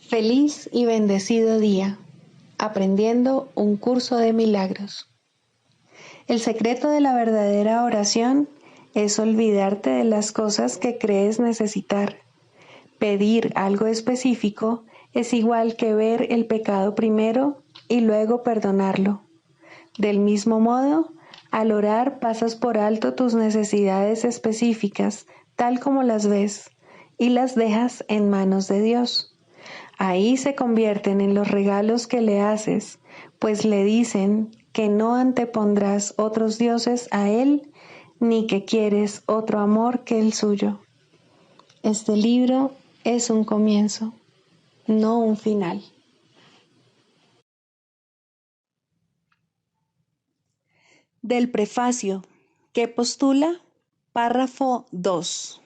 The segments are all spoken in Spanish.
Feliz y bendecido día, aprendiendo un curso de milagros. El secreto de la verdadera oración es olvidarte de las cosas que crees necesitar. Pedir algo específico es igual que ver el pecado primero y luego perdonarlo. Del mismo modo, al orar pasas por alto tus necesidades específicas, tal como las ves, y las dejas en manos de Dios. Ahí se convierten en los regalos que le haces, pues le dicen que no antepondrás otros dioses a Él, ni que quieres otro amor que el suyo. Este libro es un comienzo, no un final. Del prefacio, que postula, párrafo 2.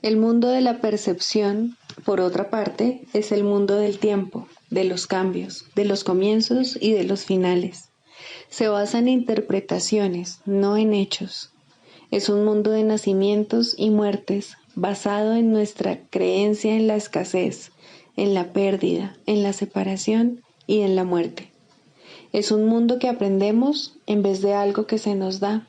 El mundo de la percepción, por otra parte, es el mundo del tiempo, de los cambios, de los comienzos y de los finales. Se basa en interpretaciones, no en hechos. Es un mundo de nacimientos y muertes, basado en nuestra creencia en la escasez, en la pérdida, en la separación y en la muerte. Es un mundo que aprendemos en vez de algo que se nos da.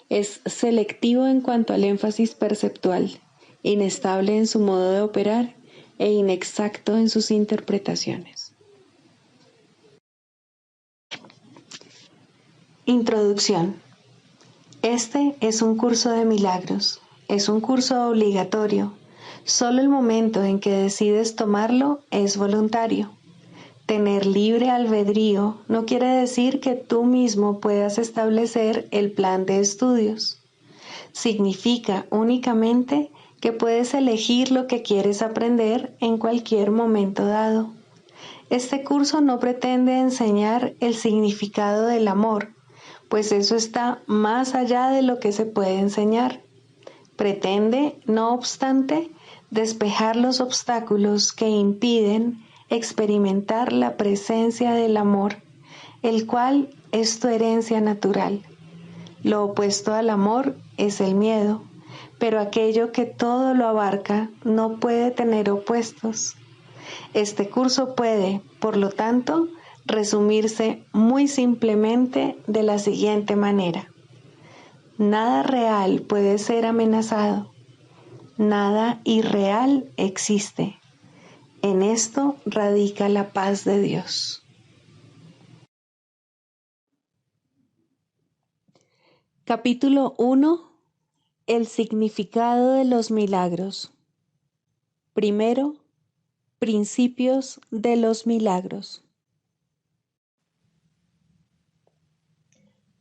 Es selectivo en cuanto al énfasis perceptual, inestable en su modo de operar e inexacto en sus interpretaciones. Introducción. Este es un curso de milagros. Es un curso obligatorio. Solo el momento en que decides tomarlo es voluntario. Tener libre albedrío no quiere decir que tú mismo puedas establecer el plan de estudios. Significa únicamente que puedes elegir lo que quieres aprender en cualquier momento dado. Este curso no pretende enseñar el significado del amor, pues eso está más allá de lo que se puede enseñar. Pretende, no obstante, despejar los obstáculos que impiden experimentar la presencia del amor, el cual es tu herencia natural. Lo opuesto al amor es el miedo, pero aquello que todo lo abarca no puede tener opuestos. Este curso puede, por lo tanto, resumirse muy simplemente de la siguiente manera. Nada real puede ser amenazado. Nada irreal existe. En esto radica la paz de Dios. Capítulo 1. El significado de los milagros. Primero, principios de los milagros.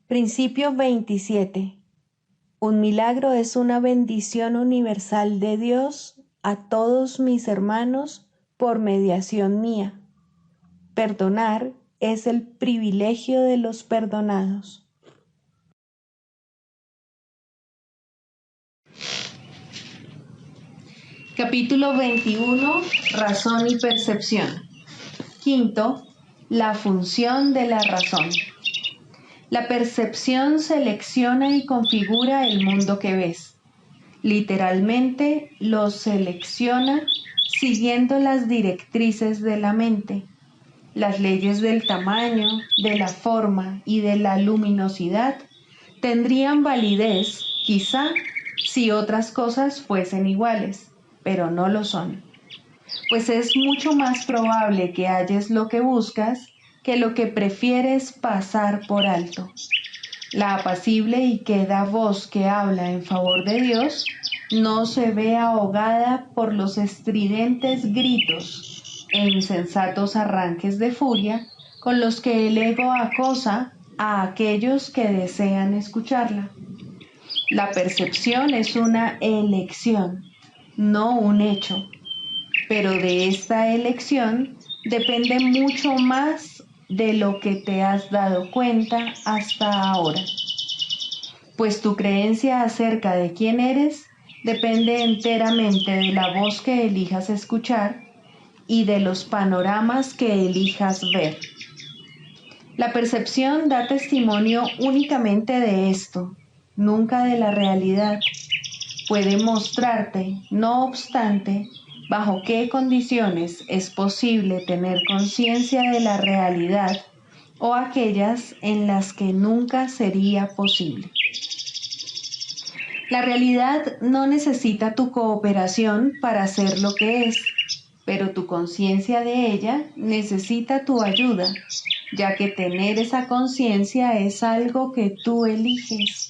Principio 27. Un milagro es una bendición universal de Dios a todos mis hermanos por mediación mía. Perdonar es el privilegio de los perdonados. Capítulo 21. Razón y percepción. Quinto, la función de la razón. La percepción selecciona y configura el mundo que ves. Literalmente lo selecciona siguiendo las directrices de la mente. Las leyes del tamaño, de la forma y de la luminosidad tendrían validez, quizá, si otras cosas fuesen iguales, pero no lo son. Pues es mucho más probable que halles lo que buscas que lo que prefieres pasar por alto. La apacible y queda voz que habla en favor de Dios no se ve ahogada por los estridentes gritos e insensatos arranques de furia con los que el ego acosa a aquellos que desean escucharla. La percepción es una elección, no un hecho, pero de esta elección depende mucho más de lo que te has dado cuenta hasta ahora. Pues tu creencia acerca de quién eres depende enteramente de la voz que elijas escuchar y de los panoramas que elijas ver. La percepción da testimonio únicamente de esto, nunca de la realidad. Puede mostrarte, no obstante, bajo qué condiciones es posible tener conciencia de la realidad o aquellas en las que nunca sería posible. La realidad no necesita tu cooperación para ser lo que es, pero tu conciencia de ella necesita tu ayuda, ya que tener esa conciencia es algo que tú eliges.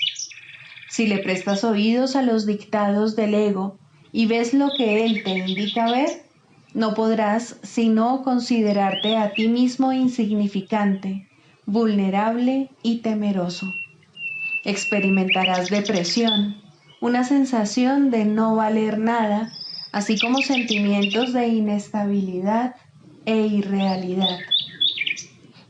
Si le prestas oídos a los dictados del ego y ves lo que él te indica ver, no podrás sino considerarte a ti mismo insignificante, vulnerable y temeroso. Experimentarás depresión, una sensación de no valer nada, así como sentimientos de inestabilidad e irrealidad.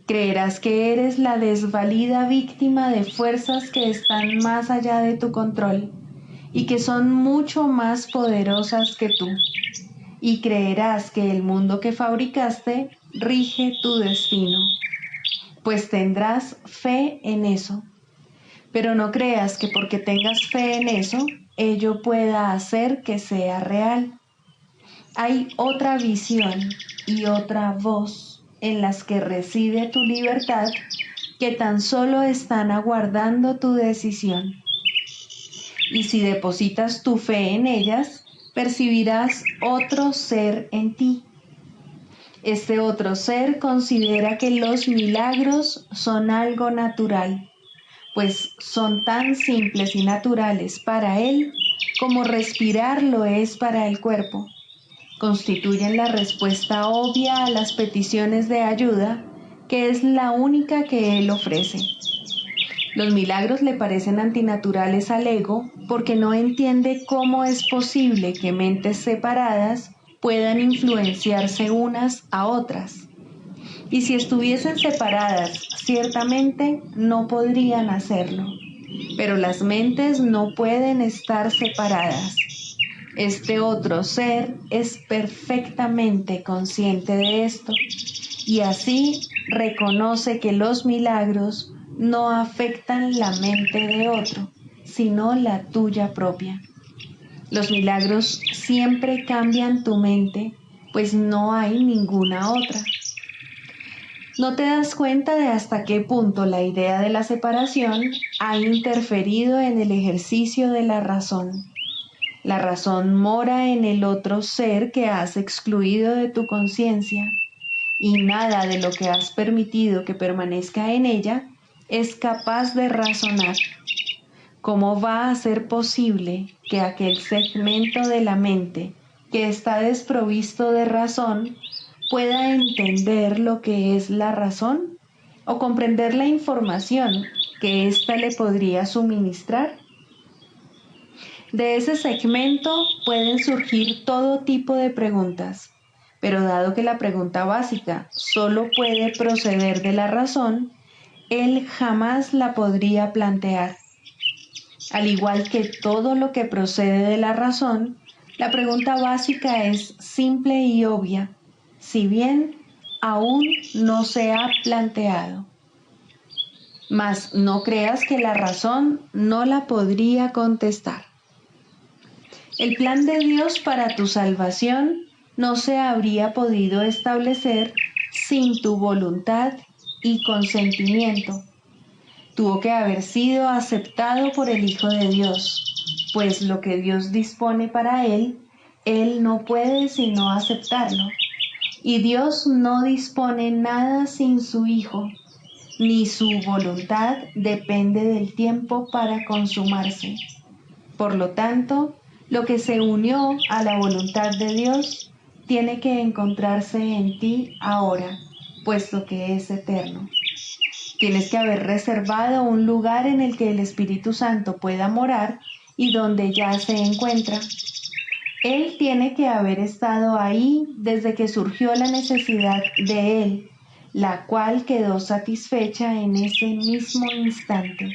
Creerás que eres la desvalida víctima de fuerzas que están más allá de tu control y que son mucho más poderosas que tú. Y creerás que el mundo que fabricaste rige tu destino, pues tendrás fe en eso. Pero no creas que porque tengas fe en eso, ello pueda hacer que sea real. Hay otra visión y otra voz en las que reside tu libertad, que tan solo están aguardando tu decisión. Y si depositas tu fe en ellas, percibirás otro ser en ti. Este otro ser considera que los milagros son algo natural, pues son tan simples y naturales para él como respirar lo es para el cuerpo. Constituyen la respuesta obvia a las peticiones de ayuda, que es la única que él ofrece. Los milagros le parecen antinaturales al ego porque no entiende cómo es posible que mentes separadas puedan influenciarse unas a otras. Y si estuviesen separadas, ciertamente no podrían hacerlo. Pero las mentes no pueden estar separadas. Este otro ser es perfectamente consciente de esto y así reconoce que los milagros no afectan la mente de otro, sino la tuya propia. Los milagros siempre cambian tu mente, pues no hay ninguna otra. No te das cuenta de hasta qué punto la idea de la separación ha interferido en el ejercicio de la razón. La razón mora en el otro ser que has excluido de tu conciencia, y nada de lo que has permitido que permanezca en ella es capaz de razonar. ¿Cómo va a ser posible que aquel segmento de la mente que está desprovisto de razón pueda entender lo que es la razón o comprender la información que ésta le podría suministrar? De ese segmento pueden surgir todo tipo de preguntas, pero dado que la pregunta básica solo puede proceder de la razón, él jamás la podría plantear. Al igual que todo lo que procede de la razón, la pregunta básica es simple y obvia, si bien aún no se ha planteado. Mas no creas que la razón no la podría contestar. El plan de Dios para tu salvación no se habría podido establecer sin tu voluntad y consentimiento. Tuvo que haber sido aceptado por el Hijo de Dios, pues lo que Dios dispone para él, él no puede sino aceptarlo. Y Dios no dispone nada sin su Hijo, ni su voluntad depende del tiempo para consumarse. Por lo tanto, lo que se unió a la voluntad de Dios tiene que encontrarse en ti ahora, puesto que es eterno. Tienes que haber reservado un lugar en el que el Espíritu Santo pueda morar y donde ya se encuentra. Él tiene que haber estado ahí desde que surgió la necesidad de Él, la cual quedó satisfecha en ese mismo instante.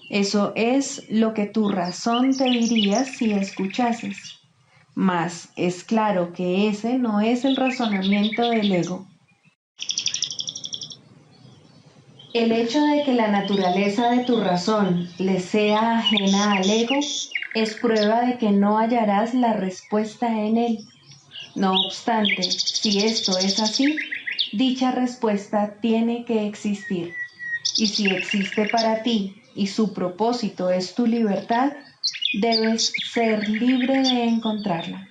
Eso es lo que tu razón te diría si escuchases. Mas es claro que ese no es el razonamiento del ego. El hecho de que la naturaleza de tu razón le sea ajena al ego es prueba de que no hallarás la respuesta en él. No obstante, si esto es así, dicha respuesta tiene que existir. Y si existe para ti y su propósito es tu libertad, debes ser libre de encontrarla.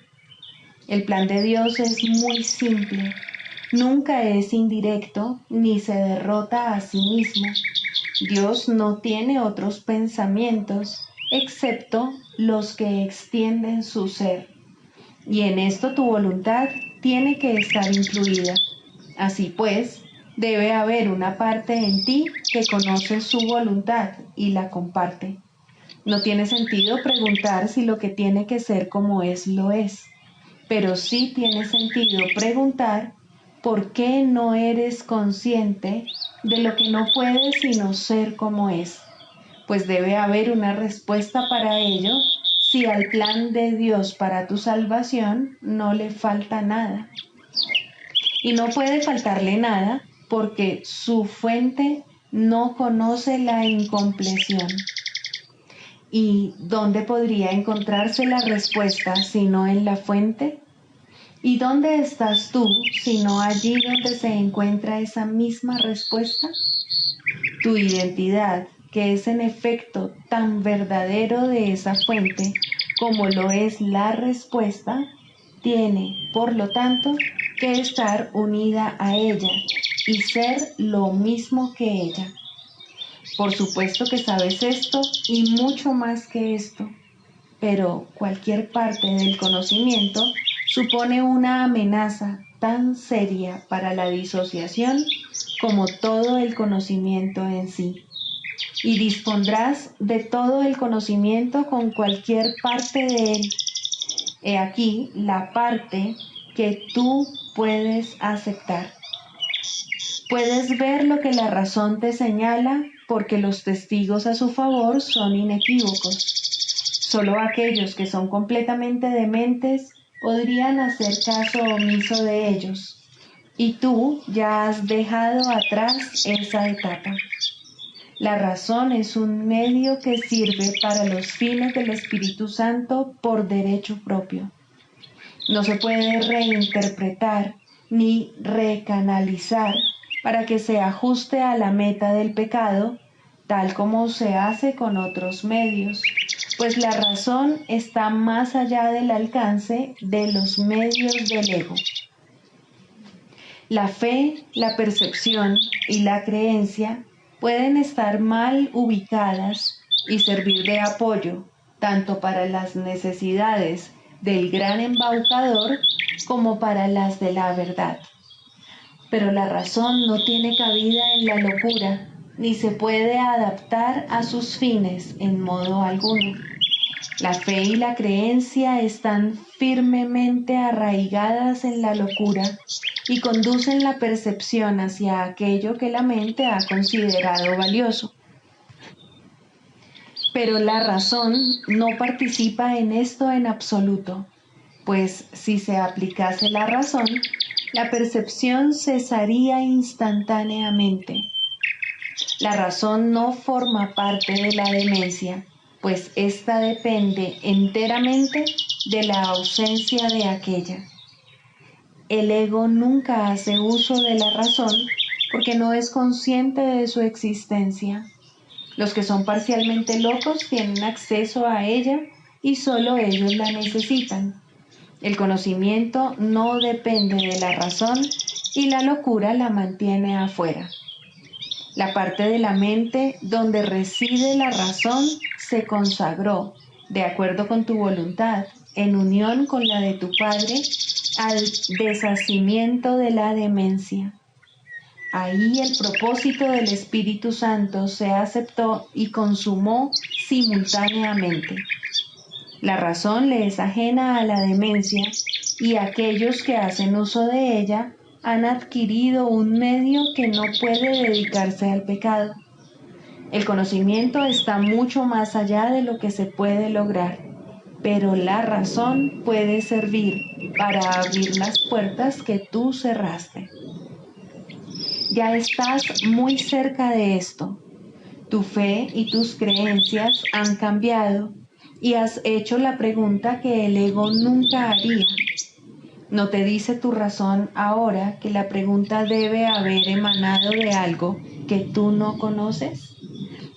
El plan de Dios es muy simple. Nunca es indirecto ni se derrota a sí mismo. Dios no tiene otros pensamientos excepto los que extienden su ser. Y en esto tu voluntad tiene que estar incluida. Así pues, debe haber una parte en ti que conoce su voluntad y la comparte. No tiene sentido preguntar si lo que tiene que ser como es, lo es. Pero sí tiene sentido preguntar por qué no eres consciente de lo que no puedes sino ser como es. Pues debe haber una respuesta para ello si al plan de Dios para tu salvación no le falta nada. Y no puede faltarle nada porque su fuente no conoce la incompleción. ¿Y dónde podría encontrarse la respuesta sino en la fuente? ¿Y dónde estás tú sino allí donde se encuentra esa misma respuesta? Tu identidad, que es en efecto tan verdadero de esa fuente como lo es la respuesta, tiene, por lo tanto, que estar unida a ella y ser lo mismo que ella. Por supuesto que sabes esto y mucho más que esto, pero cualquier parte del conocimiento supone una amenaza tan seria para la disociación como todo el conocimiento en sí. Y dispondrás de todo el conocimiento con cualquier parte de él. He aquí la parte que tú puedes aceptar. Puedes ver lo que la razón te señala porque los testigos a su favor son inequívocos. Solo aquellos que son completamente dementes podrían hacer caso omiso de ellos. Y tú ya has dejado atrás esa etapa. La razón es un medio que sirve para los fines del Espíritu Santo por derecho propio. No se puede reinterpretar ni recanalizar para que se ajuste a la meta del pecado, tal como se hace con otros medios, pues la razón está más allá del alcance de los medios del ego. La fe, la percepción y la creencia pueden estar mal ubicadas y servir de apoyo tanto para las necesidades del gran embaucador como para las de la verdad. Pero la razón no tiene cabida en la locura, ni se puede adaptar a sus fines en modo alguno. La fe y la creencia están firmemente arraigadas en la locura y conducen la percepción hacia aquello que la mente ha considerado valioso. Pero la razón no participa en esto en absoluto, pues si se aplicase la razón, la percepción cesaría instantáneamente. La razón no forma parte de la demencia, pues ésta depende enteramente de la ausencia de aquella. El ego nunca hace uso de la razón porque no es consciente de su existencia. Los que son parcialmente locos tienen acceso a ella y solo ellos la necesitan. El conocimiento no depende de la razón y la locura la mantiene afuera. La parte de la mente donde reside la razón se consagró, de acuerdo con tu voluntad, en unión con la de tu Padre, al deshacimiento de la demencia. Ahí el propósito del Espíritu Santo se aceptó y consumó simultáneamente. La razón le es ajena a la demencia y aquellos que hacen uso de ella han adquirido un medio que no puede dedicarse al pecado. El conocimiento está mucho más allá de lo que se puede lograr, pero la razón puede servir para abrir las puertas que tú cerraste. Ya estás muy cerca de esto. Tu fe y tus creencias han cambiado y has hecho la pregunta que el ego nunca haría. ¿No te dice tu razón ahora que la pregunta debe haber emanado de algo que tú no conoces,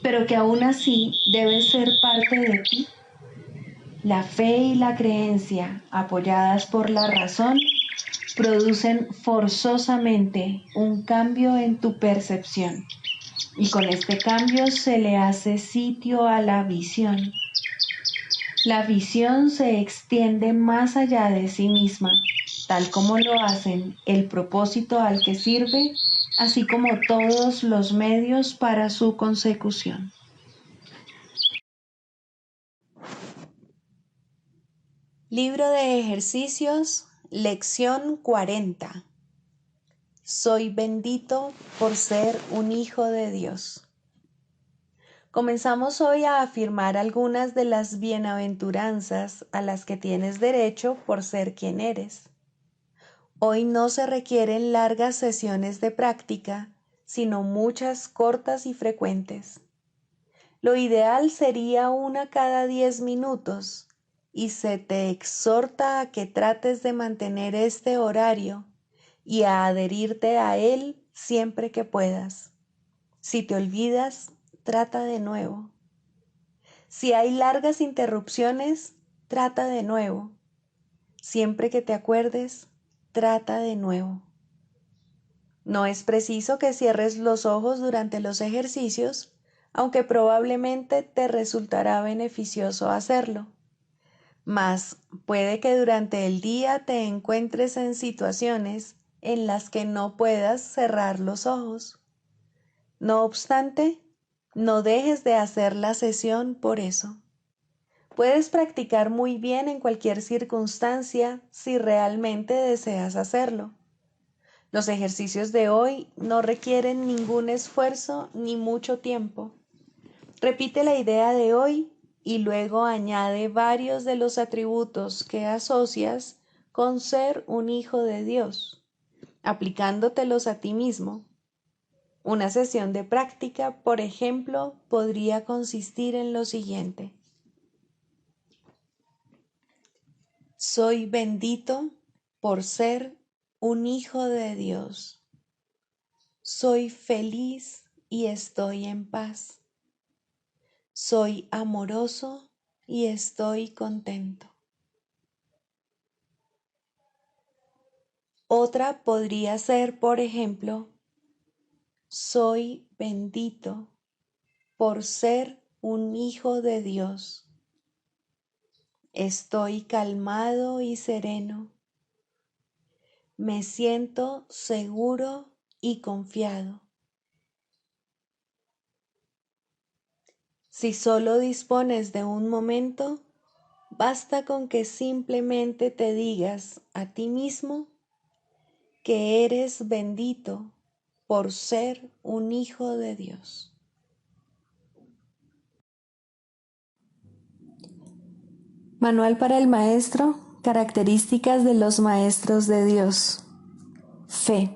pero que aún así debe ser parte de ti? La fe y la creencia, apoyadas por la razón, producen forzosamente un cambio en tu percepción, y con este cambio se le hace sitio a la visión. La visión se extiende más allá de sí misma, tal como lo hacen el propósito al que sirve, así como todos los medios para su consecución. Libro de ejercicios, lección 40. Soy bendito por ser un hijo de Dios. Comenzamos hoy a afirmar algunas de las bienaventuranzas a las que tienes derecho por ser quien eres. Hoy no se requieren largas sesiones de práctica, sino muchas cortas y frecuentes. Lo ideal sería una cada 10 minutos y se te exhorta a que trates de mantener este horario y a adherirte a él siempre que puedas. Si te olvidas, trata de nuevo. Si hay largas interrupciones, trata de nuevo. Siempre que te acuerdes, trata de nuevo. No es preciso que cierres los ojos durante los ejercicios, aunque probablemente te resultará beneficioso hacerlo. Mas puede que durante el día te encuentres en situaciones en las que no puedas cerrar los ojos. No obstante, no dejes de hacer la sesión por eso. Puedes practicar muy bien en cualquier circunstancia si realmente deseas hacerlo. Los ejercicios de hoy no requieren ningún esfuerzo ni mucho tiempo. Repite la idea de hoy y luego añade varios de los atributos que asocias con ser un hijo de Dios, aplicándotelos a ti mismo. Una sesión de práctica, por ejemplo, podría consistir en lo siguiente. Soy bendito por ser un hijo de Dios. Soy feliz y estoy en paz. Soy amoroso y estoy contento. Otra podría ser, por ejemplo, soy bendito por ser un hijo de Dios. Estoy calmado y sereno. Me siento seguro y confiado. Si solo dispones de un momento, basta con que simplemente te digas a ti mismo que eres bendito por ser un hijo de Dios. Manual para el maestro, características de los maestros de Dios. Fe.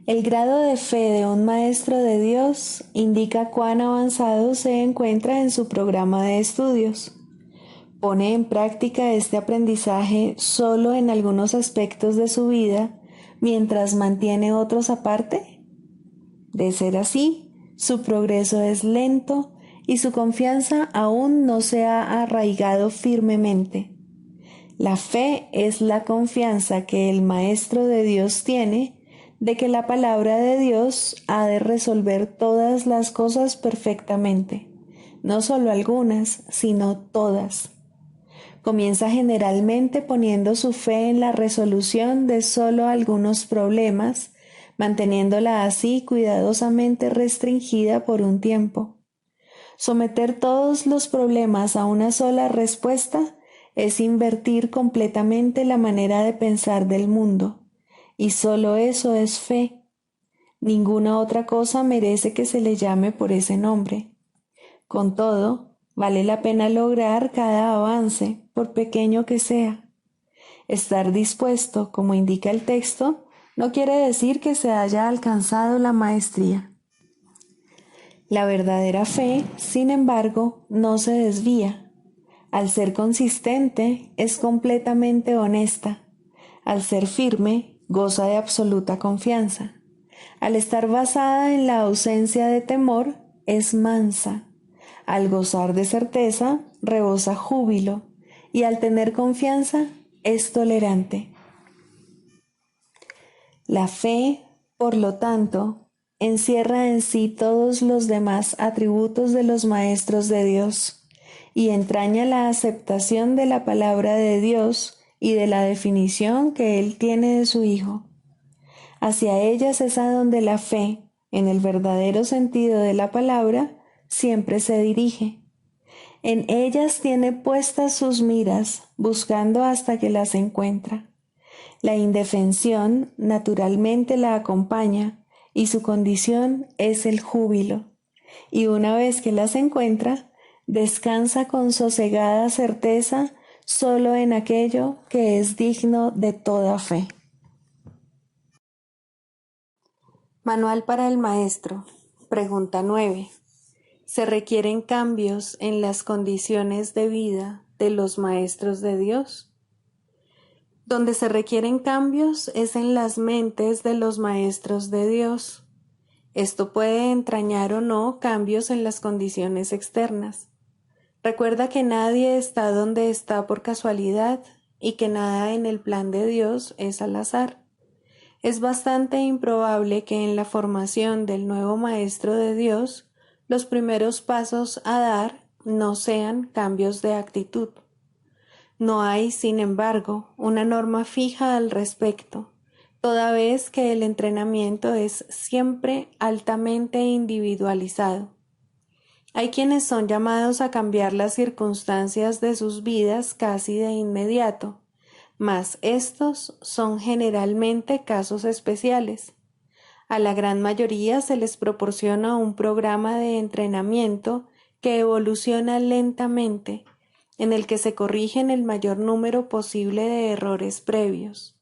El grado de fe de un maestro de Dios indica cuán avanzado se encuentra en su programa de estudios. ¿Pone en práctica este aprendizaje solo en algunos aspectos de su vida mientras mantiene otros aparte? De ser así, su progreso es lento y su confianza aún no se ha arraigado firmemente. La fe es la confianza que el Maestro de Dios tiene de que la palabra de Dios ha de resolver todas las cosas perfectamente, no solo algunas, sino todas. Comienza generalmente poniendo su fe en la resolución de solo algunos problemas, manteniéndola así cuidadosamente restringida por un tiempo. Someter todos los problemas a una sola respuesta es invertir completamente la manera de pensar del mundo, y solo eso es fe. Ninguna otra cosa merece que se le llame por ese nombre. Con todo, vale la pena lograr cada avance, por pequeño que sea. Estar dispuesto, como indica el texto, no quiere decir que se haya alcanzado la maestría. La verdadera fe, sin embargo, no se desvía. Al ser consistente, es completamente honesta, Al ser firme, goza de absoluta confianza. Al estar basada en la ausencia de temor, es mansa. Al gozar de certeza, rebosa júbilo. Y al tener confianza, es tolerante. La fe, por lo tanto, encierra en sí todos los demás atributos de los maestros de Dios y entraña la aceptación de la palabra de Dios y de la definición que Él tiene de su Hijo. Hacia ellas es a donde la fe, en el verdadero sentido de la palabra, siempre se dirige. En ellas tiene puestas sus miras, buscando hasta que las encuentra. La indefensión naturalmente la acompaña y su condición es el júbilo. Y una vez que las encuentra, descansa con sosegada certeza solo en aquello que es digno de toda fe. Manual para el maestro. Pregunta 9. ¿Se requieren cambios en las condiciones de vida de los maestros de Dios? Donde se requieren cambios es en las mentes de los maestros de Dios. Esto puede entrañar o no cambios en las condiciones externas. Recuerda que nadie está donde está por casualidad y que nada en el plan de Dios es al azar. Es bastante improbable que en la formación del nuevo maestro de Dios los primeros pasos a dar no sean cambios de actitud. No hay, sin embargo, una norma fija al respecto, toda vez que el entrenamiento es siempre altamente individualizado. Hay quienes son llamados a cambiar las circunstancias de sus vidas casi de inmediato, mas estos son generalmente casos especiales. A la gran mayoría se les proporciona un programa de entrenamiento que evoluciona lentamente, en el que se corrigen el mayor número posible de errores previos.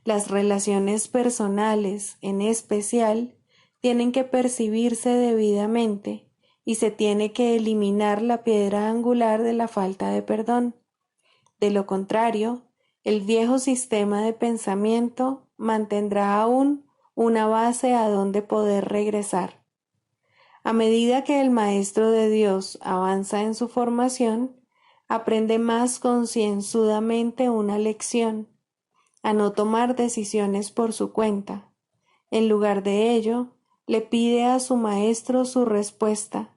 Las relaciones personales, en especial, tienen que percibirse debidamente y se tiene que eliminar la piedra angular de la falta de perdón. De lo contrario, el viejo sistema de pensamiento mantendrá aún una base a donde poder regresar. A medida que el Maestro de Dios avanza en su formación, aprende más concienzudamente una lección, a no tomar decisiones por su cuenta. En lugar de ello, le pide a su maestro su respuesta,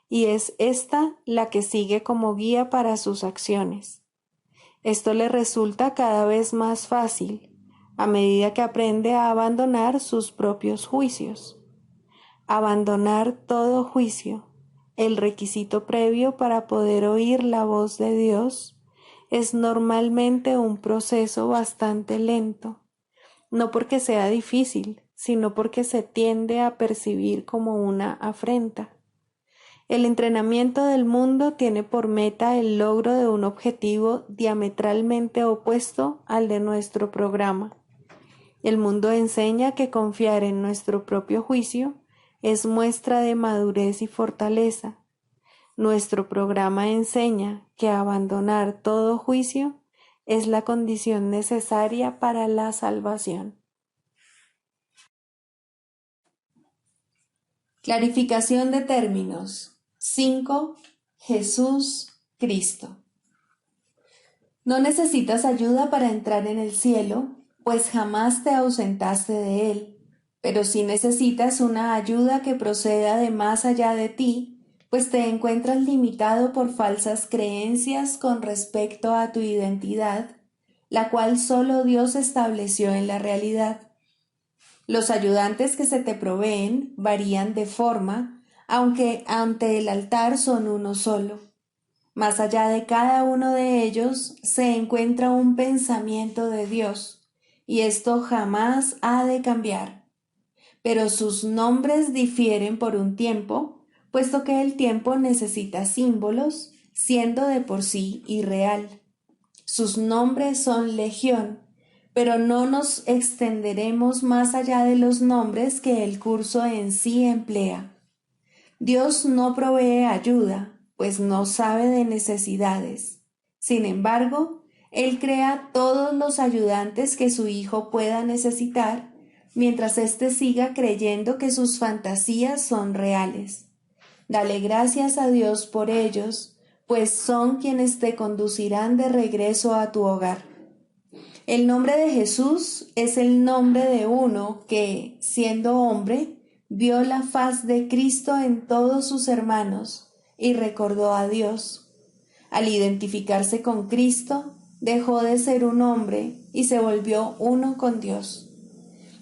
y es ésta la que sigue como guía para sus acciones. Esto le resulta cada vez más fácil, a medida que aprende a abandonar sus propios juicios. Abandonar todo juicio, el requisito previo para poder oír la voz de Dios, es normalmente un proceso bastante lento, no porque sea difícil, sino porque se tiende a percibir como una afrenta. El entrenamiento del mundo tiene por meta el logro de un objetivo diametralmente opuesto al de nuestro programa. El mundo enseña que confiar en nuestro propio juicio es muestra de madurez y fortaleza. Nuestro programa enseña que abandonar todo juicio es la condición necesaria para la salvación. Clarificación de términos. 5. Jesús, Cristo. No necesitas ayuda para entrar en el cielo, pues jamás te ausentaste de él, pero sí necesitas una ayuda que proceda de más allá de ti, pues te encuentras limitado por falsas creencias con respecto a tu identidad, la cual solo Dios estableció en la realidad. Los ayudantes que se te proveen varían de forma, aunque ante el altar son uno solo. Más allá de cada uno de ellos se encuentra un pensamiento de Dios, y esto jamás ha de cambiar. Pero sus nombres difieren por un tiempo, puesto que el tiempo necesita símbolos, siendo de por sí irreal. Sus nombres son legión, pero no nos extenderemos más allá de los nombres que el curso en sí emplea. Dios no provee ayuda, pues no sabe de necesidades. Sin embargo, Él crea todos los ayudantes que su hijo pueda necesitar, mientras éste siga creyendo que sus fantasías son reales. Dale gracias a Dios por ellos, pues son quienes te conducirán de regreso a tu hogar. El nombre de Jesús es el nombre de uno que, siendo hombre, vio la faz de Cristo en todos sus hermanos y recordó a Dios. Al identificarse con Cristo, dejó de ser un hombre y se volvió uno con Dios.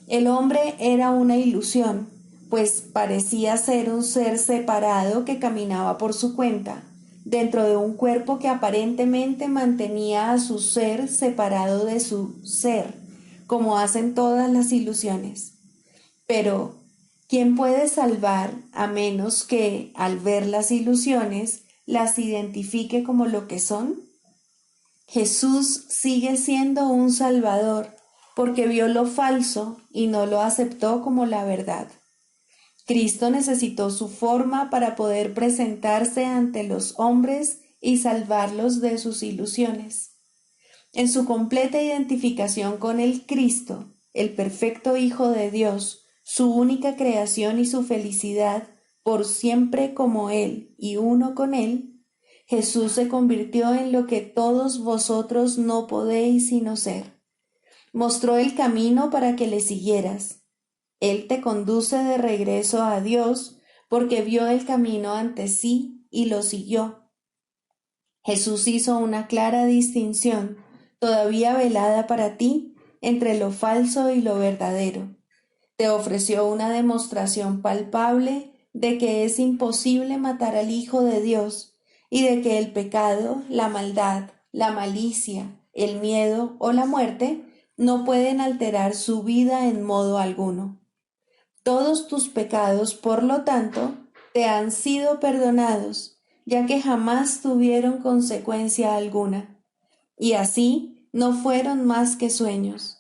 El hombre era una ilusión, pues parecía ser un ser separado que caminaba por su cuenta, dentro de un cuerpo que aparentemente mantenía a su ser separado de su ser, como hacen todas las ilusiones. Pero, ¿quién puede salvar a menos que, al ver las ilusiones, las identifique como lo que son? Jesús sigue siendo un Salvador, porque vio lo falso y no lo aceptó como la verdad. Cristo necesitó su forma para poder presentarse ante los hombres y salvarlos de sus ilusiones. En su completa identificación con el Cristo, el perfecto Hijo de Dios, su única creación y su felicidad, por siempre como Él y uno con Él, Jesús se convirtió en lo que todos vosotros no podéis sino ser. Mostró el camino para que le siguieras. Él te conduce de regreso a Dios porque vio el camino ante sí y lo siguió. Jesús hizo una clara distinción, todavía velada para ti, entre lo falso y lo verdadero. Te ofreció una demostración palpable de que es imposible matar al Hijo de Dios y de que el pecado, la maldad, la malicia, el miedo o la muerte no pueden alterar su vida en modo alguno. Todos tus pecados, por lo tanto, te han sido perdonados, ya que jamás tuvieron consecuencia alguna, y así no fueron más que sueños.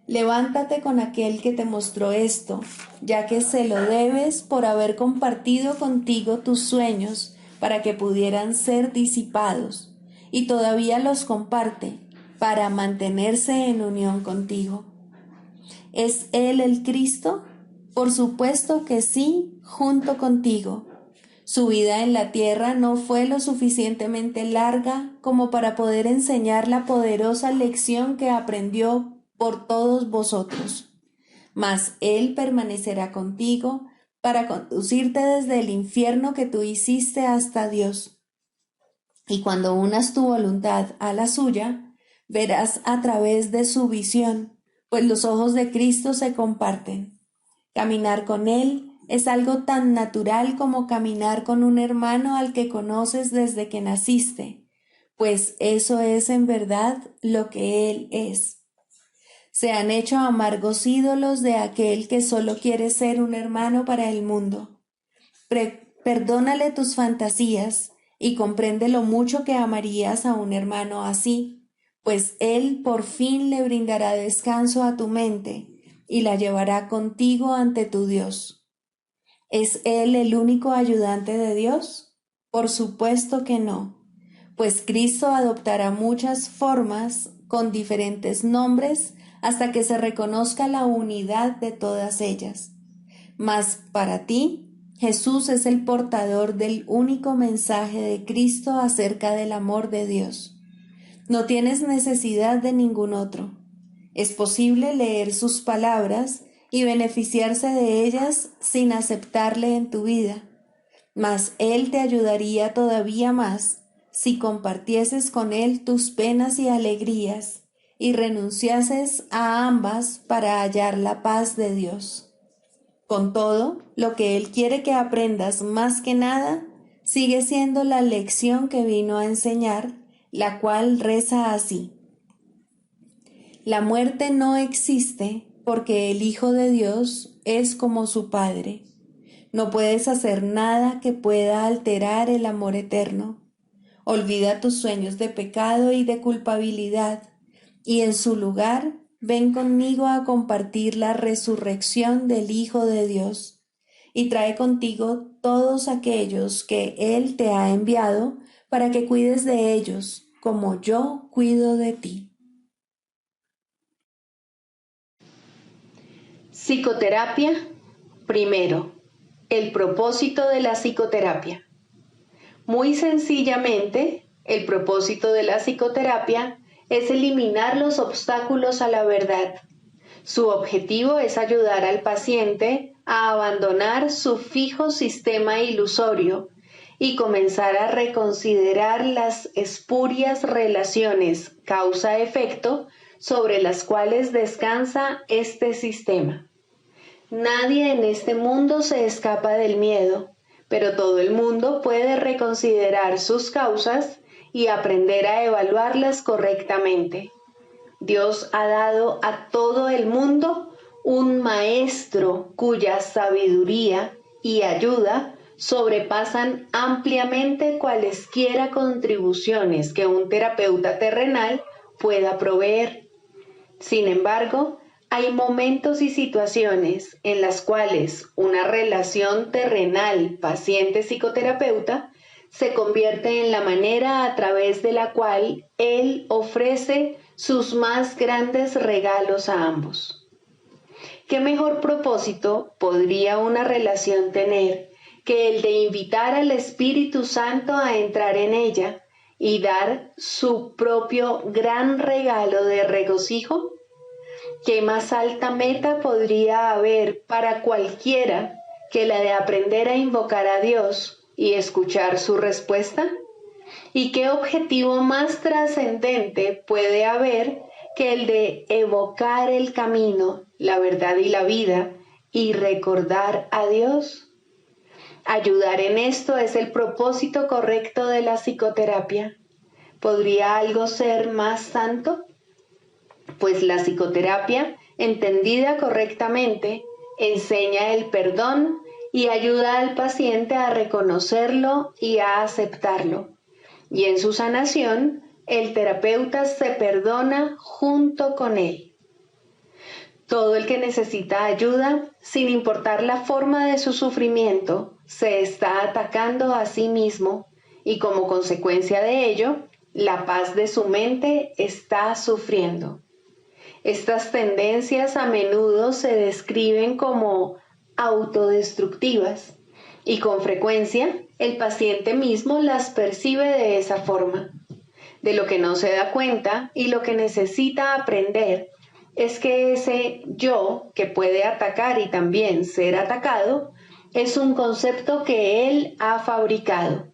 Levántate con aquel que te mostró esto, ya que se lo debes por haber compartido contigo tus sueños para que pudieran ser disipados, y todavía los comparte para mantenerse en unión contigo. ¿Es Él el Cristo? Por supuesto que sí, junto contigo. Su vida en la tierra no fue lo suficientemente larga como para poder enseñar la poderosa lección que aprendió por todos vosotros. Mas Él permanecerá contigo para conducirte desde el infierno que tú hiciste hasta Dios. Y cuando unas tu voluntad a la suya, verás a través de su visión, pues los ojos de Cristo se comparten. Caminar con Él es algo tan natural como caminar con un hermano al que conoces desde que naciste, pues eso es en verdad lo que Él es. Se han hecho amargos ídolos de aquel que solo quiere ser un hermano para el mundo. Perdónale tus fantasías y comprende lo mucho que amarías a un hermano así, pues Él por fin le brindará descanso a tu mente y la llevará contigo ante tu Dios. ¿Es Él el único ayudante de Dios? Por supuesto que no, pues Cristo adoptará muchas formas con diferentes nombres hasta que se reconozca la unidad de todas ellas. Mas para ti, Jesús es el portador del único mensaje de Cristo acerca del amor de Dios. No tienes necesidad de ningún otro. Es posible leer sus palabras y beneficiarse de ellas sin aceptarle en tu vida, mas Él te ayudaría todavía más si compartieses con Él tus penas y alegrías y renunciases a ambas para hallar la paz de Dios. Con todo, lo que Él quiere que aprendas más que nada sigue siendo la lección que vino a enseñar, la cual reza así: la muerte no existe porque el Hijo de Dios es como su Padre. No puedes hacer nada que pueda alterar el amor eterno. Olvida tus sueños de pecado y de culpabilidad, y en su lugar ven conmigo a compartir la resurrección del Hijo de Dios, y trae contigo todos aquellos que Él te ha enviado para que cuides de ellos, como yo cuido de ti. Psicoterapia. Primero, el propósito de la psicoterapia. Muy sencillamente, el propósito de la psicoterapia es eliminar los obstáculos a la verdad. Su objetivo es ayudar al paciente a abandonar su fijo sistema ilusorio y comenzar a reconsiderar las espurias relaciones causa-efecto sobre las cuales descansa este sistema. Nadie en este mundo se escapa del miedo, pero todo el mundo puede reconsiderar sus causas y aprender a evaluarlas correctamente. Dios ha dado a todo el mundo un maestro cuya sabiduría y ayuda sobrepasan ampliamente cualesquiera contribuciones que un terapeuta terrenal pueda proveer. Sin embargo, hay momentos y situaciones en las cuales una relación terrenal paciente-psicoterapeuta se convierte en la manera a través de la cual él ofrece sus más grandes regalos a ambos. ¿Qué mejor propósito podría una relación tener que el de invitar al Espíritu Santo a entrar en ella y dar su propio gran regalo de regocijo? ¿Qué más alta meta podría haber para cualquiera que la de aprender a invocar a Dios y escuchar su respuesta? ¿Y qué objetivo más trascendente puede haber que el de evocar el camino, la verdad y la vida y recordar a Dios? Ayudar en esto es el propósito correcto de la psicoterapia. ¿Podría algo ser más santo? Pues la psicoterapia, entendida correctamente, enseña el perdón y ayuda al paciente a reconocerlo y a aceptarlo. Y en su sanación, el terapeuta se perdona junto con él. Todo el que necesita ayuda, sin importar la forma de su sufrimiento, se está atacando a sí mismo y como consecuencia de ello, la paz de su mente está sufriendo. Estas tendencias a menudo se describen como autodestructivas y con frecuencia el paciente mismo las percibe de esa forma. De lo que no se da cuenta y lo que necesita aprender es que ese yo que puede atacar y también ser atacado es un concepto que él ha fabricado.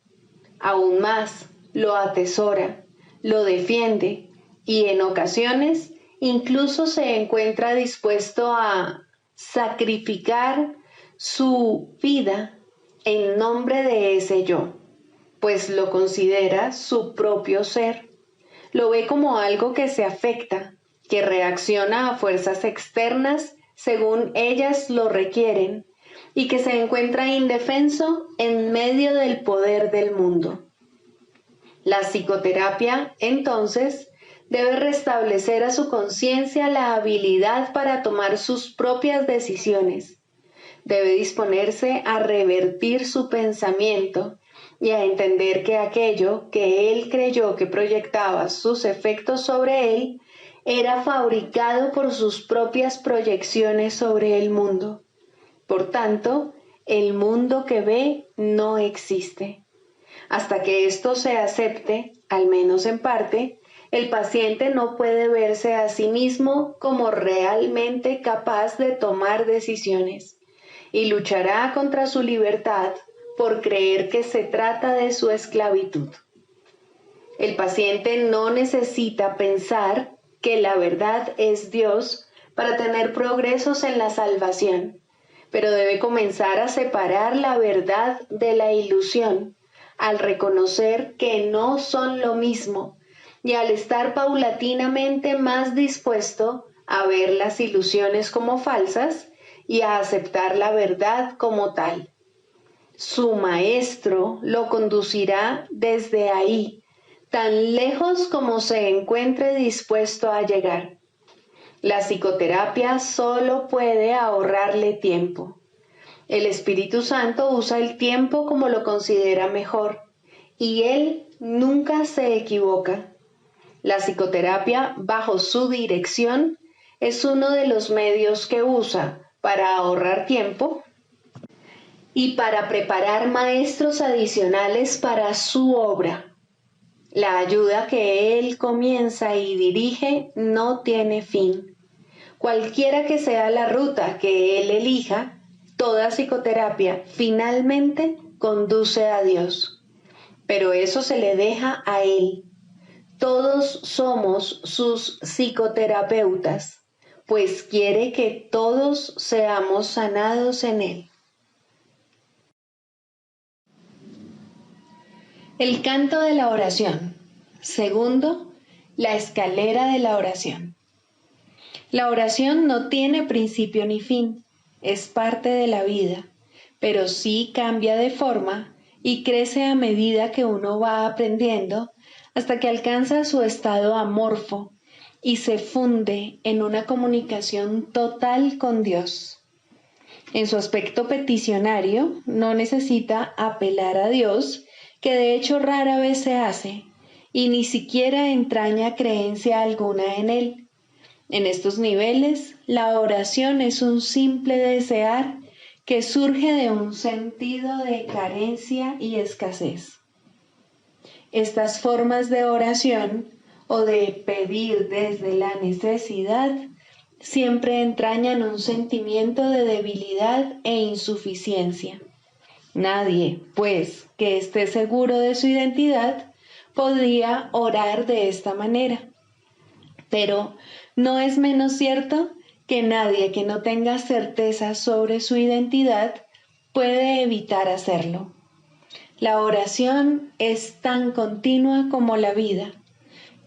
Aún más, lo atesora, lo defiende y en ocasiones incluso se encuentra dispuesto a sacrificar su vida en nombre de ese yo, pues lo considera su propio ser. Lo ve como algo que se afecta, que reacciona a fuerzas externas según ellas lo requieren y que se encuentra indefenso en medio del poder del mundo. La psicoterapia, entonces, debe restablecer a su conciencia la habilidad para tomar sus propias decisiones. Debe disponerse a revertir su pensamiento y a entender que aquello que él creyó que proyectaba sus efectos sobre él era fabricado por sus propias proyecciones sobre el mundo. Por tanto, el mundo que ve no existe. Hasta que esto se acepte, al menos en parte, el paciente no puede verse a sí mismo como realmente capaz de tomar decisiones y luchará contra su libertad por creer que se trata de su esclavitud. El paciente no necesita pensar que la verdad es Dios para tener progresos en la salvación, pero debe comenzar a separar la verdad de la ilusión al reconocer que no son lo mismo y al estar paulatinamente más dispuesto a ver las ilusiones como falsas y a aceptar la verdad como tal. Su maestro lo conducirá desde ahí, tan lejos como se encuentre dispuesto a llegar. La psicoterapia solo puede ahorrarle tiempo. El Espíritu Santo usa el tiempo como lo considera mejor, y Él nunca se equivoca. La psicoterapia, bajo su dirección, es uno de los medios que usa para ahorrar tiempo y para preparar maestros adicionales para su obra. La ayuda que él comienza y dirige no tiene fin. Cualquiera que sea la ruta que él elija, toda psicoterapia finalmente conduce a Dios. Pero eso se le deja a él. Todos somos sus psicoterapeutas, pues quiere que todos seamos sanados en él. El canto de la oración. Segundo, la escalera de la oración. La oración no tiene principio ni fin, es parte de la vida, pero sí cambia de forma y crece a medida que uno va aprendiendo hasta que alcanza su estado amorfo y se funde en una comunicación total con Dios. En su aspecto peticionario, no necesita apelar a Dios, que de hecho rara vez se hace, y ni siquiera entraña creencia alguna en él. En estos niveles, la oración es un simple desear que surge de un sentido de carencia y escasez. Estas formas de oración o de pedir desde la necesidad siempre entrañan un sentimiento de debilidad e insuficiencia. Nadie, pues, que esté seguro de su identidad, podría orar de esta manera. Pero no es menos cierto que nadie que no tenga certeza sobre su identidad puede evitar hacerlo. La oración es tan continua como la vida.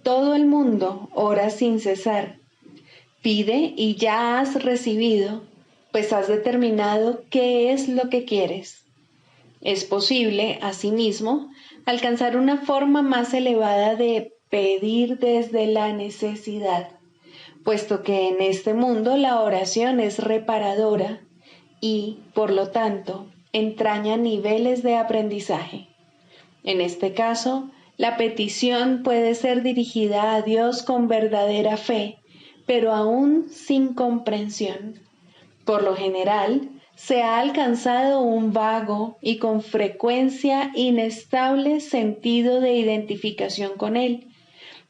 Todo el mundo ora sin cesar. Pide y ya has recibido, pues has determinado qué es lo que quieres. Es posible, asimismo, alcanzar una forma más elevada de pedir desde la necesidad, puesto que en este mundo la oración es reparadora y, por lo tanto, entraña niveles de aprendizaje. En este caso, la petición puede ser dirigida a Dios con verdadera fe, pero aún sin comprensión. Por lo general, se ha alcanzado un vago y con frecuencia inestable sentido de identificación con Él,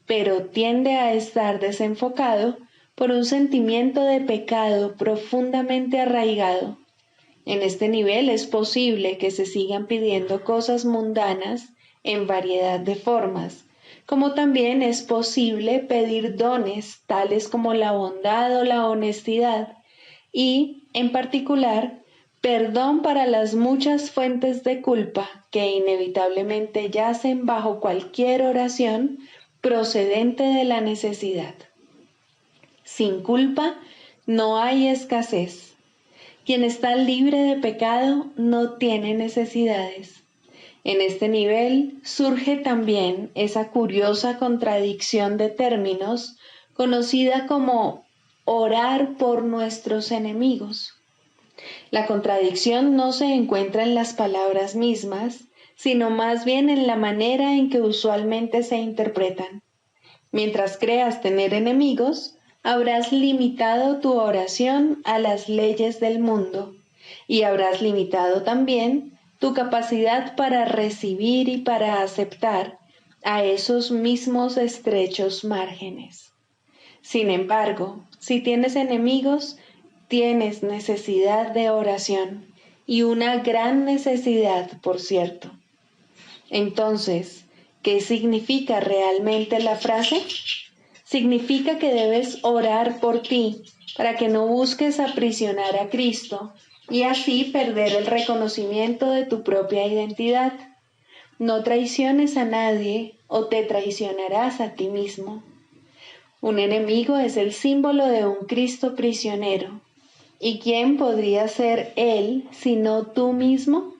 pero tiende a estar desenfocado por un sentimiento de pecado profundamente arraigado. En este nivel es posible que se sigan pidiendo cosas mundanas en variedad de formas, como también es posible pedir dones tales como la bondad o la honestidad y, en particular, perdón para las muchas fuentes de culpa que inevitablemente yacen bajo cualquier oración procedente de la necesidad. Sin culpa no hay escasez. Quien está libre de pecado no tiene necesidades. En este nivel surge también esa curiosa contradicción de términos conocida como orar por nuestros enemigos. La contradicción no se encuentra en las palabras mismas, sino más bien en la manera en que usualmente se interpretan. Mientras creas tener enemigos, habrás limitado tu oración a las leyes del mundo y habrás limitado también tu capacidad para recibir y para aceptar a esos mismos estrechos márgenes. Sin embargo, si tienes enemigos, tienes necesidad de oración y una gran necesidad, por cierto. Entonces, ¿qué significa realmente la frase? Significa que debes orar por ti para que no busques aprisionar a Cristo y así perder el reconocimiento de tu propia identidad. No traiciones a nadie o te traicionarás a ti mismo. Un enemigo es el símbolo de un Cristo prisionero. ¿Y quién podría ser él sino tú mismo?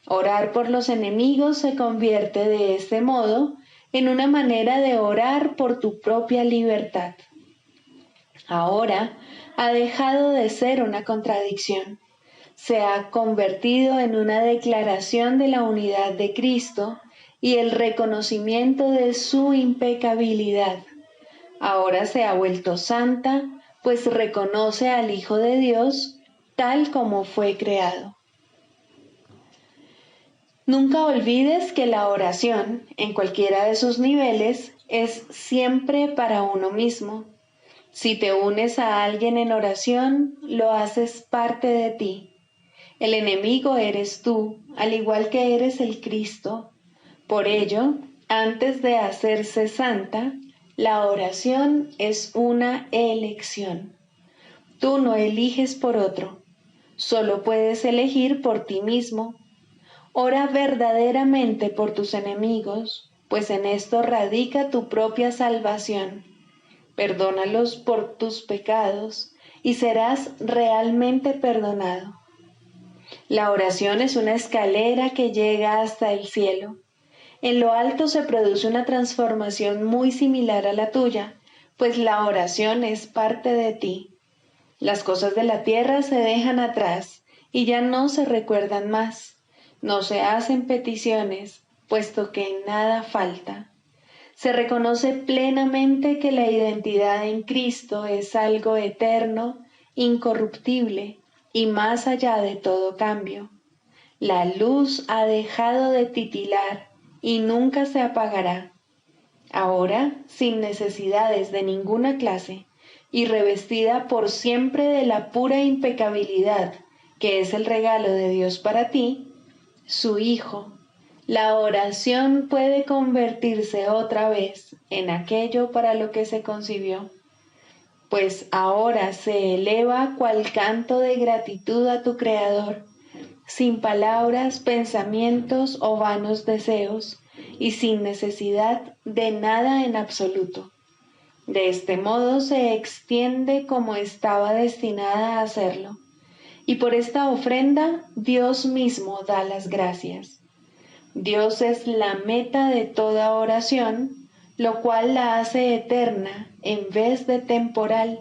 Orar por los enemigos se convierte de este modo en una manera de orar por tu propia libertad. Ahora ha dejado de ser una contradicción. Se ha convertido en una declaración de la unidad de Cristo y el reconocimiento de su impecabilidad. Ahora se ha vuelto santa, pues reconoce al Hijo de Dios tal como fue creado. Nunca olvides que la oración, en cualquiera de sus niveles, es siempre para uno mismo. Si te unes a alguien en oración, lo haces parte de ti. El enemigo eres tú, al igual que eres el Cristo. Por ello, antes de hacerse santa, la oración es una elección. Tú no eliges por otro, solo puedes elegir por ti mismo. Ora verdaderamente por tus enemigos, pues en esto radica tu propia salvación. Perdónalos por tus pecados y serás realmente perdonado. La oración es una escalera que llega hasta el cielo. En lo alto se produce una transformación muy similar a la tuya, pues la oración es parte de ti. Las cosas de la tierra se dejan atrás y ya no se recuerdan más. No se hacen peticiones, puesto que en nada falta. Se reconoce plenamente que la identidad en Cristo es algo eterno, incorruptible y más allá de todo cambio. La luz ha dejado de titilar y nunca se apagará. Ahora, sin necesidades de ninguna clase y revestida por siempre de la pura impecabilidad que es el regalo de Dios para ti, su Hijo, la oración puede convertirse otra vez en aquello para lo que se concibió, pues ahora se eleva cual canto de gratitud a tu Creador, sin palabras, pensamientos o vanos deseos, y sin necesidad de nada en absoluto. De este modo se extiende como estaba destinada a hacerlo, y por esta ofrenda Dios mismo da las gracias. Dios es la meta de toda oración, lo cual la hace eterna en vez de temporal.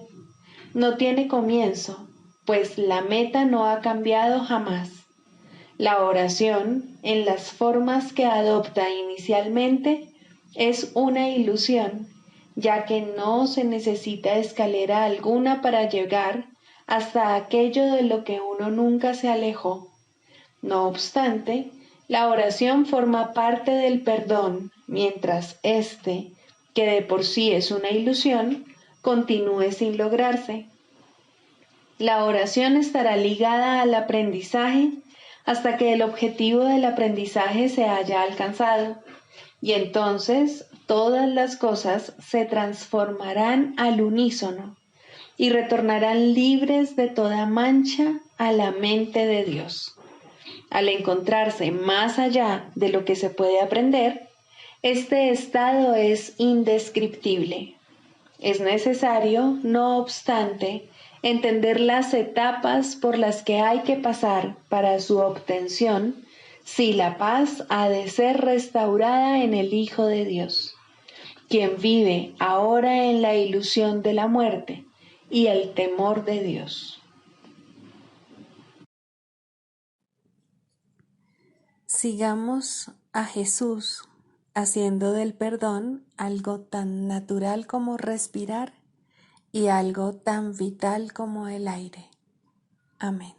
No tiene comienzo, pues la meta no ha cambiado jamás. La oración, en las formas que adopta inicialmente, es una ilusión, ya que no se necesita escalera alguna para llegar hasta aquello de lo que uno nunca se alejó. No obstante, la oración forma parte del perdón, mientras éste, que de por sí es una ilusión, continúe sin lograrse. La oración estará ligada al aprendizaje hasta que el objetivo del aprendizaje se haya alcanzado, y entonces todas las cosas se transformarán al unísono y retornarán libres de toda mancha a la mente de Dios. Al encontrarse más allá de lo que se puede aprender, este estado es indescriptible. Es necesario, no obstante, entender las etapas por las que hay que pasar para su obtención, si la paz ha de ser restaurada en el Hijo de Dios, quien vive ahora en la ilusión de la muerte y el temor de Dios. Sigamos a Jesús haciendo del perdón algo tan natural como respirar y algo tan vital como el aire. Amén.